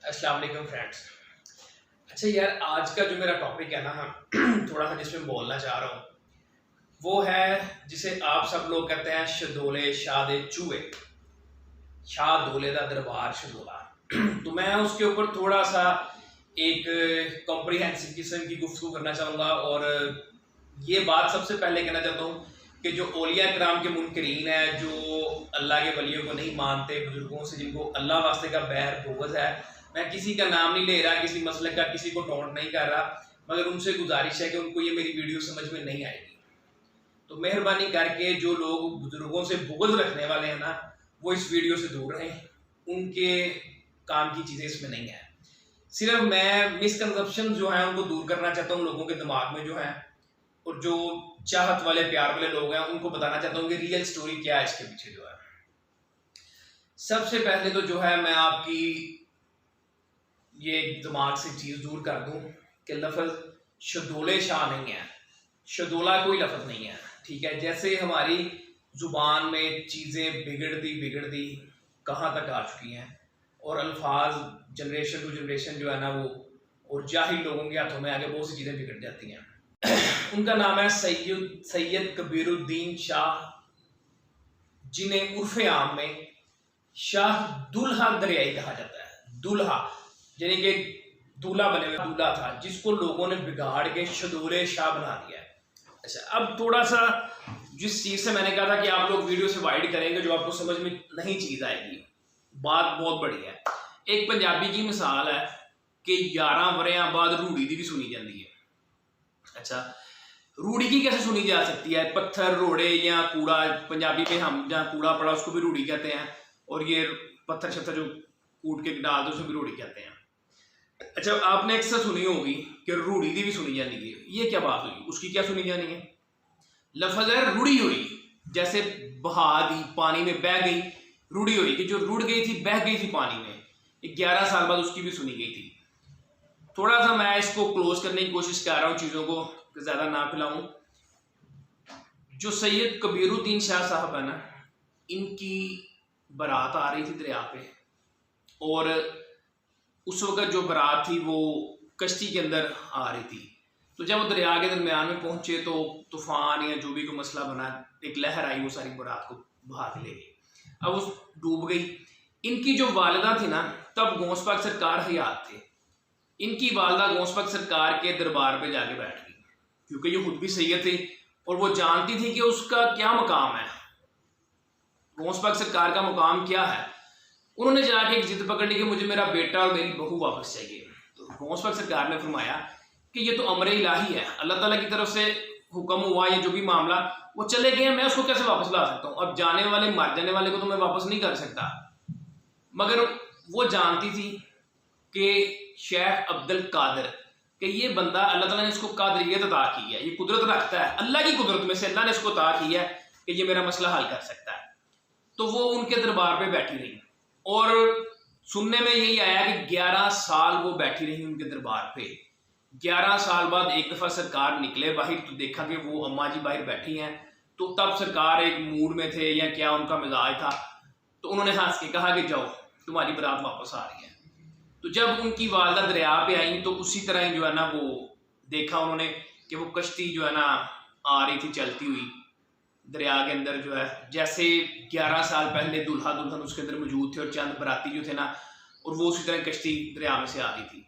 अस्सलाम वालेकुम फ्रेंड्स। अच्छा यार, आज का जो मेरा टॉपिक है ना थोड़ा सा जिसमें बोलना चाह रहा हूँ वो है जिसे आप सब लोग कहते हैं शदोले शादे चूहे, शाह दोले दा दरबार शदोला। तो मैं उसके ऊपर थोड़ा सा एक कॉम्प्रिहेंसिव किस्म की गुफ्तगू करना चाहूँगा। और ये बात सबसे पहले कहना चाहता हूँ कि जो औलिया कराम के मुनकरीन है, जो अल्लाह के वलियों को नहीं मानते, बुजुर्गों से जिनको अल्लाह वास्ते का बैर बुग़्ज़ है, मैं किसी का नाम नहीं ले रहा, किसी मसलक का किसी को टॉन्ट नहीं कर रहा, मगर उनसे गुजारिश है कि उनको ये मेरी वीडियो समझ में नहीं आएगी। तो मेहरबानी करके जो लोग बुजुर्गों से बुग़्ज़ रखने वाले हैं ना, वो इस वीडियो से दूर रहें। उनके काम की चीज़ें इसमें नहीं है। सिर्फ मैं मिसकंसेप्शन जो है उनको दूर करना चाहता हूँ लोगों के दिमाग में जो है, और जो चाहत वाले प्यार वाले लोग हैं उनको बताना चाहता हूँ कि रियल स्टोरी क्या है इसके पीछे जो है। सबसे पहले तो जो है मैं आपकी ये दिमाग से चीज़ दूर कर दूं कि लफ्ज़ शदोले शाह नहीं है, शदोला कोई लफ्ज़ नहीं है। ठीक है, जैसे हमारी ज़ुबान में चीज़ें बिगड़ती कहाँ तक आ चुकी हैं, और अल्फाज जनरेशन टू जनरेशन जो है ना वो, और जाहिल लोगों के हाथों में आगे बहुत सी चीज़ें बिगड़ जाती हैं। उनका नाम है सैयद कबीरुद्दीन शाह, जिन्हें उर्फ़े आम में शाह दुल्हा दरियाई कहा जाता है। दुल्हा यानी कि दूल्हा बने हुए दूल्हा था, जिसको लोगों ने बिगाड़ के शदोले शाह बना दिया है। अच्छा, अब थोड़ा सा जिस चीज़ से मैंने कहा था कि आप लोग वीडियो से वाइड करेंगे, जो आपको समझ में नहीं चीज़ आएगी, बात बहुत बड़ी है। एक पंजाबी की मिसाल है कि 11 वरियां बाद रूढ़ी दी भी सुनी जाती है। अच्छा, रूढ़ी की कैसे सुनी जा सकती है? पत्थर, रोड़े या कूड़ा, पंजाबी में हम जहाँ कूड़ा पड़ा उसको भी रूढ़ी कहते हैं, और ये पत्थर शत्थर जो कूट के डाल दो उसको भी रूढ़ी कहते हैं। अच्छा, आपने अक्सर सुनी होगी कि रूढ़ी दी भी सुनी जानी है। ये क्या बात हुई? उसकी क्या सुनी जानी है? लफ्ज़ है रूढ़ी हुई, जैसे बहा दी, पानी में बह गई, रूढ़ी हुई कि जो रुड़ गई थी, बह गई थी पानी में। 11 साल बाद उसकी भी सुनी गई थी। थोड़ा सा मैं इसको क्लोज करने की कोशिश कर रहा हूँ, चीज़ों को ज़्यादा ना फैलाऊं। जो सैयद कबीरुद्दीन शाह साहब है ना, इनकी बारात आ रही थी दरिया पे, और उस वक्त जो बारात थी वो कश्ती के अंदर आ रही थी। तो जब वो दरिया के दरमियान में पहुंचे तो तूफान या जो भी कोई मसला बना, एक लहर आई, वो सारी बारात को बहा के ले गई। अब वो डूब गई। इनकी जो वालिदा थी ना, तब गौस पाक सरकार हयात थे। इनकी वालिदा गौस पाक सरकार के दरबार पे जाके बैठ गई, क्योंकि ये खुद भी सैयद थे और वो जानती थी कि उसका क्या मकाम है, गौस पाक सरकार का मुकाम क्या है। उन्होंने जाके एक जिद पकड़ ली कि मुझे मेरा बेटा और मेरी बहू वापस चाहिए। तो गौस पाक सरकार ने फरमाया कि ये तो अमर इलाही है, अल्लाह ताला की तरफ से हुक्म हुआ, या जो भी मामला, वो चले गए, मैं उसको कैसे वापस ला सकता हूँ? अब जाने वाले, मर जाने वाले को तो मैं वापस नहीं कर सकता। मगर वो जानती थी कि शेख अब्दुल कादिर, कि ये बंदा, अल्लाह ताला ने इसको कादरियत अता की है, ये कुदरत रखता है, अल्लाह की कुदरत में से अल्लाह ने इसको अता की है कि ये मेरा मसला हल कर सकता है। तो वो उनके दरबार पे बैठी रही, और सुनने में यही आया कि 11 साल वो बैठी रही उनके दरबार पे। 11 साल बाद एक दफ़ा सरकार निकले बाहर, तो देखा कि वो अम्मा जी बाहर बैठी हैं। तो तब सरकार एक मूड में थे, या क्या उनका मिजाज था, तो उन्होंने हंस के कहा कि जाओ, तुम्हारी बारात वापस आ रही है। तो जब उनकी वालदा दरिया पे आई, तो उसी तरह ही जो है ना वो देखा उन्होंने कि वो कश्ती जो है ना आ रही थी चलती हुई दरिया के अंदर, जो है जैसे 11 साल पहले दूल्हा दुल्हन उसके अंदर मौजूद थे और चंद बराती जो थे ना, और वो उसी तरह कश्ती दरिया में से आ रही थी।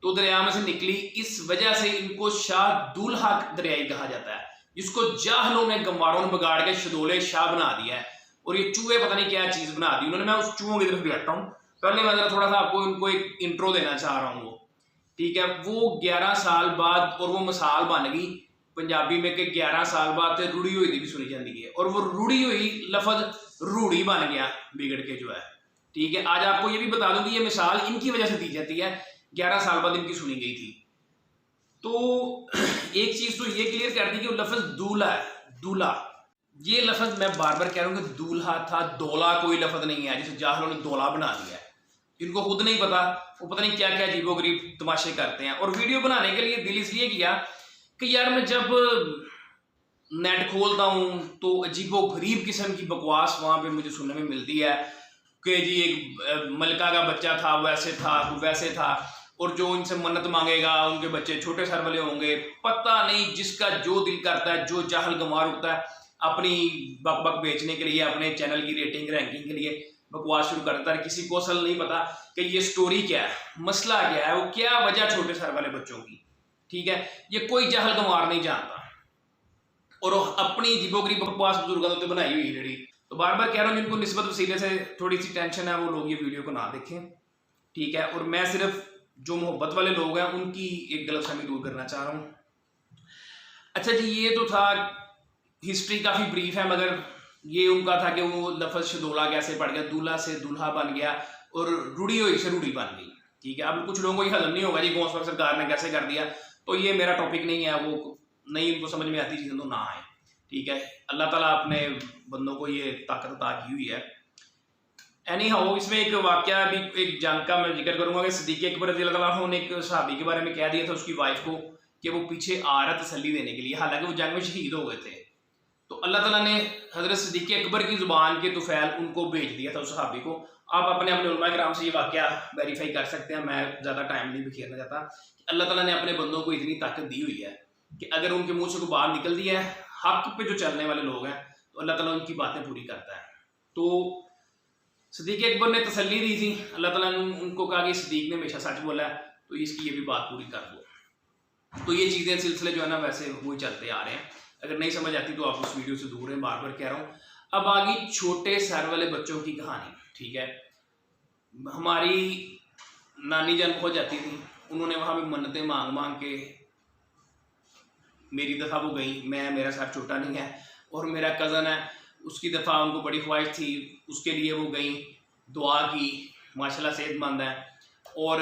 तो दरिया में से निकली, इस वजह से इनको शाह दुल्हा दरियाई कहा जाता है, जिसको जाहलों ने, गंवारों ने बिगाड़ के शदोले शाह बना दिया है। और ये चूहे पता नहीं क्या चीज़ बना दी उन्होंने। मैं उस चूहों की तरफ बैठता हूँ। पहले मैं थोड़ा सा आपको उनको एक इंट्रो देना चाह रहा हूँ। वो ठीक है, वो 11 साल बाद, और वो मिसाल बन गई पंजाबी में कि 11 साल बाद रूढ़ी हुई भी सुनी जाती है, और वो रूढ़ी हुई लफ्ज़ रूढ़ी बन गया बिगड़ के जो है। ठीक है, आज आपको ये भी बता दूं कि ये मिसाल इनकी वजह से दी जाती है, 11 साल बाद इनकी सुनी गई थी। तो एक चीज़ तो ये क्लियर कर दी कि वो लफ्ज़ दूल्हा है, दूल्हा, ये लफ्ज़ मैं बार बार कह रहा हूँ कि दूल्हा था, दौला कोई लफ्ज़ नहीं है, जिसे जाहलों ने दौला बना दिया है। जिनको खुद नहीं पता, वो पता नहीं क्या क्या अजीबोगरीब तमाशे करते हैं। और वीडियो बनाने के लिए दिल इसलिए किया कि यार मैं जब नेट खोलता हूँ तो अजीबोगरीब किस्म की बकवास वहाँ पे मुझे सुनने में मिलती है। कि जी एक मलका का बच्चा था वैसे था, और जो इनसे मन्नत मांगेगा उनके बच्चे छोटे सर वाले होंगे। पता नहीं, जिसका जो दिल करता है, जो जाहल गंवार उठता है अपनी बक बक बेचने के लिए, अपने चैनल की रेटिंग रैंकिंग के लिए बकवास शुरू करता है। किसी को असल नहीं पता कि ये स्टोरी क्या है, मसला क्या है, वो क्या वजह छोटे सर वाले बच्चों की। ठीक है, ये कोई जाहल गंवार नहीं जानता, और अपनी जीबोगरी बकवास बुजुर्गों ने बनाई हुई रेडी। तो बार बार कह रहा हूँ, जिनको निस्बत वसीले से थोड़ी सी टेंशन है वो लोग ये वीडियो को ना देखें। ठीक है, और मैं सिर्फ जो मोहब्बत वाले लोग हैं उनकी एक गलतफहमी दूर करना चाह रहा हूँ। अच्छा जी, ये तो था, हिस्ट्री काफ़ी ब्रीफ है, मगर ये उनका था कि वो लफ्ज़ शदोला कैसे पड़ गया, दूल्हा से दूल्हा बन गया और रूढ़ी हुई से रूढ़ी बन गई। ठीक है, अब कुछ लोगों को ये हजम नहीं होगा जी गौस सरकार ने कैसे कर दिया, तो ये मेरा टॉपिक नहीं है, वो नहीं उनको समझ में आती चीज़ें तो ना आए। ठीक है, अल्लाह ताला अपने बंदों को ये ताकत अता की हुई है। एनी हाउ, इसमें एक वाकया भी, एक जंग का मैं जिक्र करूंगा कि सिद्दीक़ अकबर रज़ी अल्लाह तआला अन्हु ने एक सहाबी के बारे में कह दिया था उसकी वाइफ को कि वो पीछे आ रहा तसल्ली देने के लिए, हालांकि वो जंग में शहीद हो गए थे। तो अल्लाह ताला ने हज़रत सिद्दीक़ अकबर की ज़ुबान के तुफ़ैल उनको भेज दिया था उस सहाबी को। आप अपने उलमा किराम से ये वाकया वेरीफाई कर सकते हैं, मैं ज़्यादा टाइम नहीं बिखेरना चाहता। अल्लाह ताला ने अपने बंदों को इतनी ताकत दी हुई है कि अगर उनके मुँह से कोई बात निकल दी है, हक पे जो चलने वाले लोग हैं, तो अल्लाह ताला उनकी बातें पूरी करता है। तो सिद्दीक़ अकबर ने तसल्ली दी थी, अल्लाह ताला ने उनको कहा कि सिद्दीक़ ने हमेशा सच बोला है, तो इसकी ये भी बात पूरी कर दो। तो ये चीज़ें सिलसिले जो है ना वैसे वही चलते आ रहे हैं। अगर नहीं समझ आती तो आप उस वीडियो से दूर हैं, बार बार कह रहा हूँ। अब आ गई छोटे सर वाले बच्चों की कहानी। ठीक है, हमारी नानी जान खो जाती थी, उन्होंने वहाँ भी मन्नतें मांग मांग के, मेरी दफ़ा वो गई, मेरा सर छोटा नहीं है, और मेरा कज़न है उसकी दफ़ा उनको बड़ी ख्वाहिश थी, उसके लिए वो गई, दुआ की, माशाल्लाह सेहतमंद है। और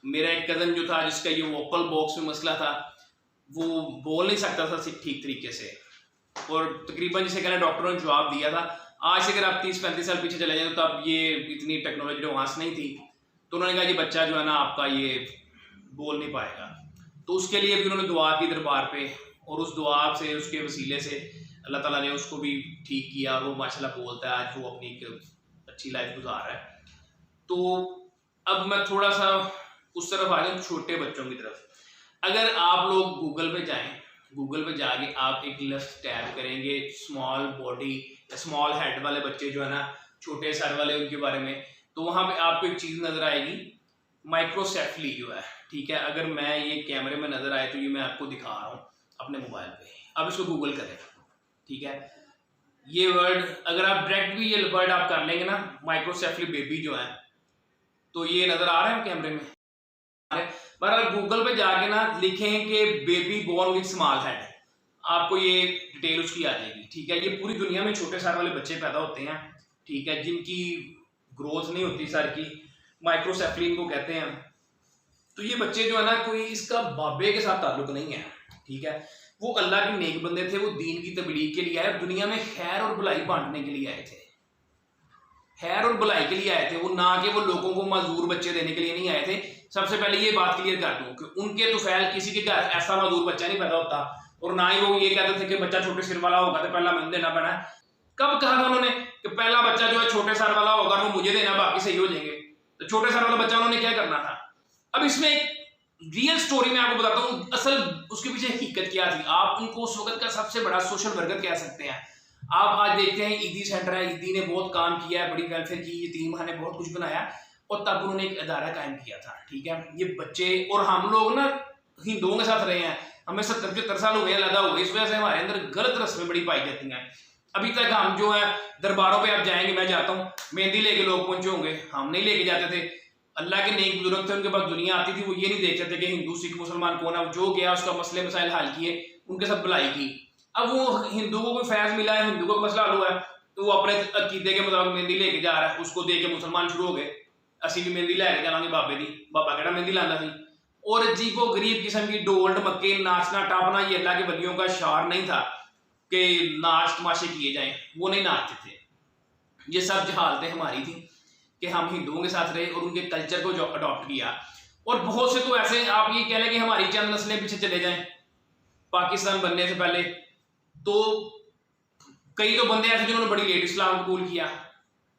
मेरा एक कज़न जो था जिसका ये वोकल बॉक्स में मसला था, वो बोल नहीं सकता था ठीक तरीके से, और तकरीबन जिसे कहना डॉक्टरों ने जवाब दिया था। आज से अगर आप 30-35 साल पीछे चले जाएं तो तब ये इतनी टेक्नोलॉजी एडवांस नहीं थी, तो उन्होंने कहा ये बच्चा जो है ना आपका ये बोल नहीं पाएगा। तो उसके लिए भी उन्होंने दुआ की दरबार पे, और उस दुआ से, उसके वसीले से अल्लाह ताला ने उसको भी ठीक किया, और वो माशाल्लाह बोलता है, आज वो अपनी एक अच्छी लाइफ गुजार रहा है। तो अब मैं थोड़ा सा उस तरफ आ जाऊँ, छोटे बच्चों की तरफ। अगर आप लोग गूगल पे जाएं, गूगल पे जाके आप एक लफ्ज़ टैप करेंगे स्मॉल बॉडी, स्मॉल हेड वाले बच्चे जो है ना, छोटे सर वाले, उनके बारे में, तो वहाँ पे आपको एक चीज़ नज़र आएगी, माइक्रोसेफली जो है। ठीक है, अगर मैं ये कैमरे में नज़र आए तो ये मैं आपको दिखा रहा हूँ अपने मोबाइल पे, अब इसको गूगल करें। ठीक है, ये वर्ड अगर आप डायरेक्ट भी ये वर्ड आप कर लेंगे ना, माइक्रोसेफली बेबी जो है, तो ये नज़र आ रहा है कैमरे में। पर आप गूगल पे जाके ना लिखें कि baby born with small head, आपको ये डिटेल उसकी आ जाएगी। ठीक है, ये पूरी दुनिया में छोटे सर वाले बच्चे पैदा होते हैं। ठीक है, जिनकी ग्रोथ नहीं होती सर की, माइक्रोसेफली इनको कहते हैं। तो ये बच्चे जो है ना, कोई इसका बाबे के साथ ताल्लुक नहीं है। ठीक है, वो अल्लाह के नेक बंदे थे, वो दीन की तबलीग के लिए आए, दुनिया में खैर और भलाई बांटने के लिए आए थे, खैर और भलाई के लिए आए थे। वो ना कि वो लोगों को मजदूर बच्चे देने के लिए नहीं आए थे। सबसे पहले ये बात क्लियर कर दूं कि उनके तुफैल किसी के घर ऐसा मजदूर बच्चा नहीं पैदा होता, और ना ही वो ये कहते थे कि बच्चा छोटे सिर वाला होगा तो पहला मैंने देना पड़ा। कब कहा था उन्होंने कि पहला बच्चा जो है छोटे सर वाला होगा, वो मुझे देना, बाकी सही हो जाएंगे। तो छोटे सर वाला बच्चा उन्होंने क्या करना था। अब इसमें एक रियल स्टोरी मैं आपको बताता हूँ, असल उसके पीछे हकीकत क्या थी। आप उनको उस वक्त का सबसे बड़ा सोशल वर्कर कह सकते हैं। आप आज देखते हैं ईदी सेंटर है, ईदी ने बहुत काम किया है, बड़ी वेलफेयर की, यतीम ने बहुत कुछ बनाया, और तब उन्होंने एक अदारा कायम किया था। ठीक है, ये बच्चे और हम लोग ना हिंदुओं के साथ रहे हैं, हमें 70-75 साल हो गए अलग हुए, इस वजह से हमारे अंदर गलत रस्में बड़ी पाई जाती हैं। अभी तक हम जो है दरबारों पे आप जाएंगे, मैं जाता हूँ, मेहंदी लेके लोग पहुंचे होंगे, हम नहीं लेके जाते थे। अल्लाह के नेक बुजुर्ग थे, उनके पास दुनिया आती थी, वो ये नहीं देखते थे कि हिंदू सिख मुसलमान कौन है, जो गया उसका मसले मसाइल हल किए, उनके साथ भलाई की। अब वो हिंदू को कोई फैज मिला है, हिंदू को मसला हल हुआ है, तो वो अपने अकीदे के मुताबिक मेहंदी लेके जा रहा है, उसको दे के मुसलमान शुरू हो गए, असी भी मेहंदी लैके जावांगे बाबे दी, बाबा कहना मेहंदी लाना सी। और अजीबो गरीब किस्म की ढोल ढमक्के, नाचना टापना, ये अल्लाह के वलियों का शार नहीं था कि नाच तमाशे किए जाएं, वो नहीं नाचते थे। ये सब जहालतें हमारी थी कि हम हिंदुओं के साथ रहे और उनके कल्चर को जो अडॉप्ट किया। और बहुत से तो ऐसे आप ये कह लें कि हमारी चंद नस्लें पीछे चले जाएं पाकिस्तान बनने से पहले, तो कई तो बंदे ऐसे जिन्होंने बड़ी लेट इस्लाम कबूल किया,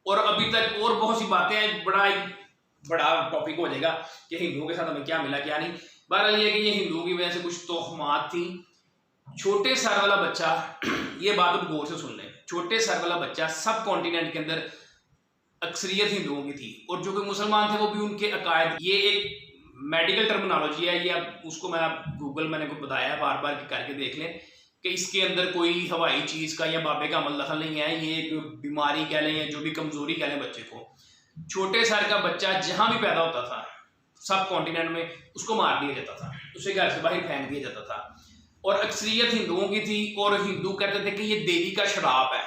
और अभी तक और बहुत सी बातें हैं, बड़ा टॉपिक हो जाएगा कि हिंदुओं के साथ हमें क्या मिला क्या नहीं। बहरहाल ये कि ये हिंदुओं की वजह से कुछ तोहमात थी। छोटे सर वाला बच्चा, ये बात अब गौर से सुन लें, छोटे सर वाला बच्चा सब कॉन्टिनेंट के अंदर अक्सरियत हिंदुओं की थी, और जो कि मुसलमान थे वो भी उनके अकायद, ये एक मेडिकल टर्मिनोलॉजी है, ये उसको मैंने को बताया बार बार करके देख लें कि इसके अंदर कोई हवाई चीज का या बाबे का अमल दखल नहीं है, ये एक बीमारी कह लें या जो भी कमजोरी कह लें बच्चे को। छोटे सर का बच्चा जहां भी पैदा होता था सब कॉन्टिनेंट में, उसको मार दिया जाता था, उसे घर से बाहर फेंक दिया जाता था, और अक्सरियत हिंदुओं की थी। और हिंदू कहते थे कि ये देवी का शराब है,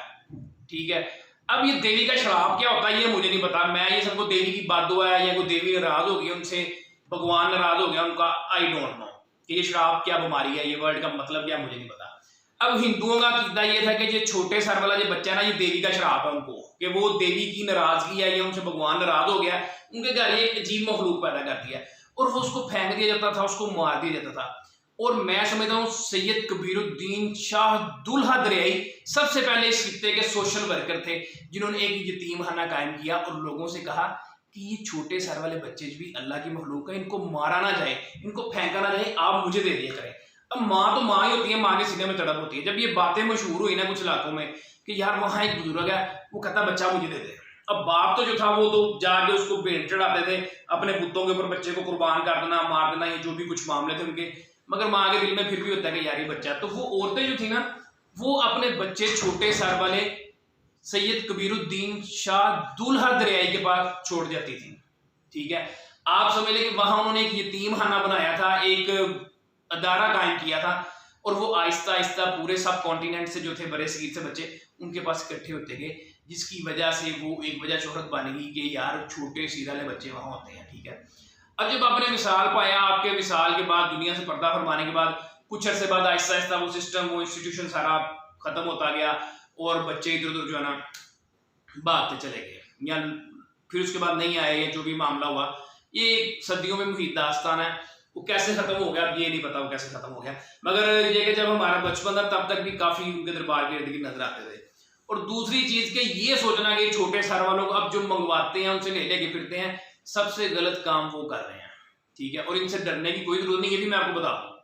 ठीक है। अब ये देवी का शराब क्या होता है ये मुझे नहीं पता, मैं ये सबको देवी की बददुआ है या कोई देवी नाराज हो गई उनसे, भगवान नाराज हो गया उनका, आई डोंट नो कि ये शराब क्या बीमारी है, ये वर्ड का मतलब क्या मुझे नहीं पता। अब हिंदुओं का कीदा ये था कि ये छोटे सर वाला जो बच्चा है ना, ये देवी का शराब है उनको, कि वो देवी की नाराजगी है या उनसे भगवान नाराज हो गया, उनके घर ये एक अजीब मखलूक पैदा कर दिया, और वो उसको फेंक दिया जाता था, उसको मार दिया जाता था। और मैं समझता हूँ सैयद कबीरुद्दीन शाह दुल्हा दरियाई सबसे पहले इस खित्ते के सोशल वर्कर थे, जिन्होंने एक यतीम खाना कायम किया और लोगों से कहा कि ये छोटे सर वाले बच्चे भी अल्लाह की मखलूक है, इनको मारा ना जाए, इनको फेंका ना जाए, आप मुझे दे दिया करें। अब माँ तो माँ ही होती है, माँ के सीने में तड़प होती है। जब ये बातें मशहूर हुई ना कुछ इलाकों में कि यार वहाँ एक बुजुर्ग है, वो कहता बच्चा मुझे दे दे, अब बाप तो जो था वो तो जाके उसको भेंट चढ़ाते थे, अपने बुतों के ऊपर बच्चे को कुर्बान कर देना, मार देना, ये जो भी कुछ मामले थे उनके, मगर माँ के दिल में फिर भी होता है कि यार ये बच्चा। तो वो औरतें जो थी ना, वो अपने बच्चे छोटे सर वाले सैयद कबीरुद्दीन शाह दुल्हा दरियाई के पास छोड़ जाती थी, ठीक है। आप समझ लें कि वहां उन्होंने एक यतीम खाना बनाया था, एक अदारा कायम किया था, और वो आहिस्ता आहिस्ता पूरे सब कॉन्टिनेंट से जो थे बड़े सगीर से बच्चे उनके पास इकट्ठे होते गए, जिसकी वजह से वो एक वजह शोहरत बन गई कि यार छोटे सीर वाले बच्चे वहां होते हैं, ठीक है। अब जब आपने विसाल पाया, आपके विसाल के बाद दुनिया से पर्दा फरमाने के बाद कुछ अरसे बाद आहिस्ता आहिस्ता वो सिस्टम, वो इंस्टीट्यूशन सारा खत्म होता गया, और बच्चे इधर उधर जो है ना भागते चले गए, या फिर उसके बाद नहीं आए, जो भी मामला हुआ, ये सदियों में मुहित दास्तान है। वो कैसे खत्म हो गया ये नहीं पता, वो कैसे खत्म हो गया, मगर ये कि जब हमारा बचपन था तब तक भी काफी उनके दरबार के इर्द गिर्द नजर आते थे। और दूसरी चीज के ये सोचना कि छोटे सर वालों को अब जो मंगवाते हैं उनसे लेके फिरते हैं, सबसे गलत काम वो कर रहे हैं, ठीक है। और इनसे डरने की कोई जरूरत नहीं, ये भी मैं आपको बता दूं,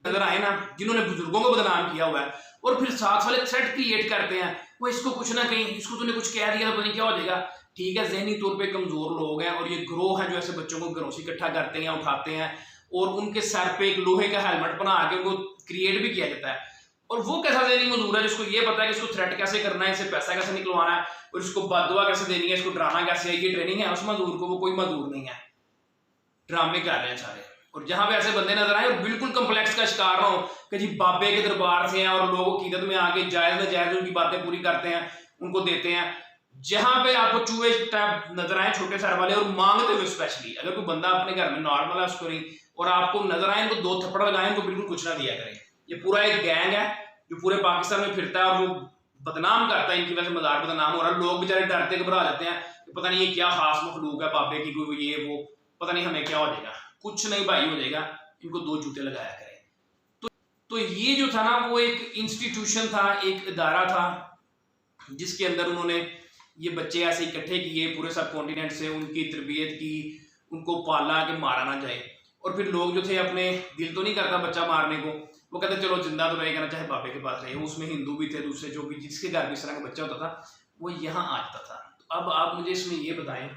नजर आए ना जिन्होंने बुजुर्गों को बदनाम किया हुआ है, और फिर साथ वाले थ्रेट क्रिएट करते हैं, वो इसको कुछ ना कहीं, इसको तूने कुछ कह दिया तो नहीं क्या हो जाएगा, ठीक है। जहनी तौर पे कमजोर लोग हैं, और ये ग्रोह हैं जो ऐसे बच्चों को घरों से इकट्ठा करते हैं, उठाते हैं, और उनके सर पे एक लोहे का हेलमेट बना के उनको क्रिएट भी किया जाता है। और वो कैसा जहनी मजदूर है जिसको ये पता है कि इसको थ्रेट कैसे करना है, इसे पैसा कैसे निकलवाना है, और इसको बददुआ कैसे देनी है, इसको डराना कैसे है, ये ट्रेनिंग है उस मजदूर को। वो कोई मजदूर नहीं है, ड्रामे कर रहे हैं सारे। और जहां पे ऐसे बंदे नजर आए और बिल्कुल कम्प्लेक्स का शिकार ना हो कि जी बाबे के दरबार से हैं और लोग अकीदत में आके जायज नाजायज उनकी बातें पूरी करते हैं, उनको देते हैं, जहां पे आपको चूहे टाइप नजर आए छोटे सर वाले, और मांगते हुए स्पेशली, अगर कोई बंदा अपने घर में नॉर्मल है उसको नहीं, और आपको नजर आए इनको 2 थप्पड़ लगाए, उनको बिल्कुल कुछ ना दिया करें। ये पूरा एक गैंग है जो पूरे पाकिस्तान में फिरता है, और वो बदनाम करता है, इनकी वजह से मजार बदनाम हो रहा है। लोग बेचारे डरते घबरा जाते हैं कि पता नहीं ये क्या खास मखलूक है बाबे की, कोई ये वो, पता नहीं हमें क्या हो जाएगा। कुछ नहीं भाई हो जाएगा, इनको 2 जूते लगाया करें। तो ये जो था ना वो एक इंस्टीट्यूशन था, एक इदारा था, जिसके अंदर उन्होंने ये बच्चे ऐसे इकट्ठे किए पूरे सब कॉन्टिनेंट से, उनकी तरबियत की, उनको पाला कि मारा ना जाए। और फिर लोग जो थे, अपने दिल तो नहीं करता बच्चा मारने को, वो कहते चलो जिंदा तो रहेगा ना, चाहे बाबे के पास रहे। उसमें हिंदू भी थे, दूसरे जो भी जिसके घर भी इस तरह का बच्चा होता था वो यहाँ आ जाता था। तो अब आप मुझे इसमें ये बताएं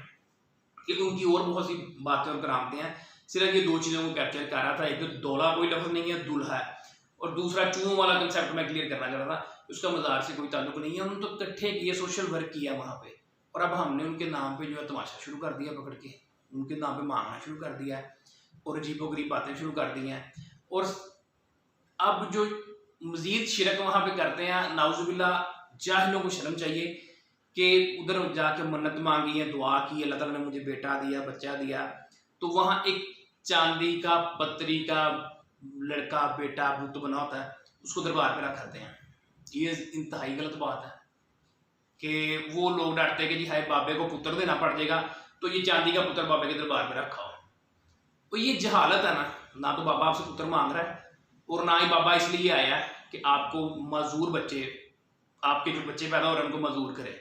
कि उनकी और बहुत सी बातें और करामतें हैं, सिर्फ ये 2 चीज़ों को कैप्चर कर रहा था। एक तो दौला कोई लफ्ज़ नहीं है, दुल्हा है, और दूसरा चूहों वाला कंसेप्ट मैं क्लियर करना चाह रहा था, उसका मज़ार से कोई ताल्लुक नहीं है। उन्होंने तो इकट्ठे किए, सोशल वर्क किया वहाँ पे, और अब हमने उनके नाम पे जो है तमाशा शुरू कर दिया, पकड़ के उनके नाम पे मांगना शुरू कर दिया है, और अजीबोगरीब बातें शुरू कर दी हैं। और अब जो मजीद शिरक वहाँ पे करते हैं, नाउजुबिल्लाह, जाहिलों को शर्म चाहिए कि उधर जाके मन्नत मांगी है, दुआ की, अल्लाह ताला ने मुझे बेटा दिया, बच्चा दिया, तो वहाँ एक चांदी का पत्थरी का लड़का बेटा बुत बना होता है, उसको दरबार पे रख देते हैं। ये इंतहाई गलत बात है कि वो लोग डरते कि जी हाय बाबे को पुत्र देना पड़ जाएगा, तो ये चांदी का पुत्र बाबे के दरबार पे रखा हो। तो ये जहालत है ना तो बाबा आपसे पुत्र मांग रहा है, और ना ही बाबा इसलिए आया है कि आपको मजदूर बच्चे, आपके जो बच्चे पैदा हो रहे हैं उनको मजदूर करे।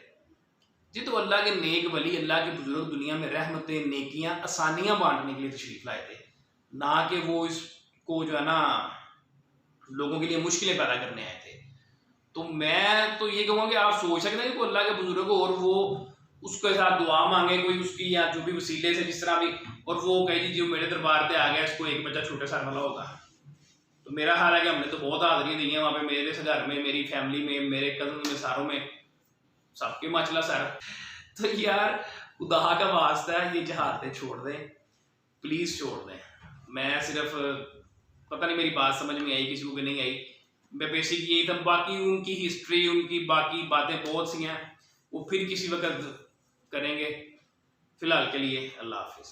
जी तो अल्लाह के नेक वली, अल्लाह के बुजुर्ग दुनिया में रहमतें, नेकियां, आसानियां बांटने के लिए तशरीफ लाए थे, ना कि वो इसको जो है ना लोगों के लिए मुश्किलें पैदा करने आए थे। तो मैं तो ये कहूँगा कि आप सोच सकते हैं कि अल्लाह के बुजुर्ग हो और वो उसके साथ दुआ मांगे कोई उसकी, या जो भी वसीले से जिस तरह भी, और वो कहे जी जो मेरे दरबार पे आ गया इसको एक बच्चा छोटे सा वाला होगा। तो मेरा ख्याल है कि हमने तो बहुत हाजिरी दी है वहाँ पे, मेरे से घर में, मेरी फैमिली में, मेरे कजन में, सारों में, सबके मचला सर। तो यार खुदा का वास्ता है ये जहारतें छोड़ दें, प्लीज़ छोड़ दें। मैं सिर्फ, पता नहीं मेरी बात समझ में आई किसी को कि नहीं आई, मैं बेसिक यही था। बाकी उनकी हिस्ट्री, उनकी बाकी बातें बहुत सी हैं, वो फिर किसी वक्त करेंगे। फिलहाल के लिए अल्लाह हाफिज़।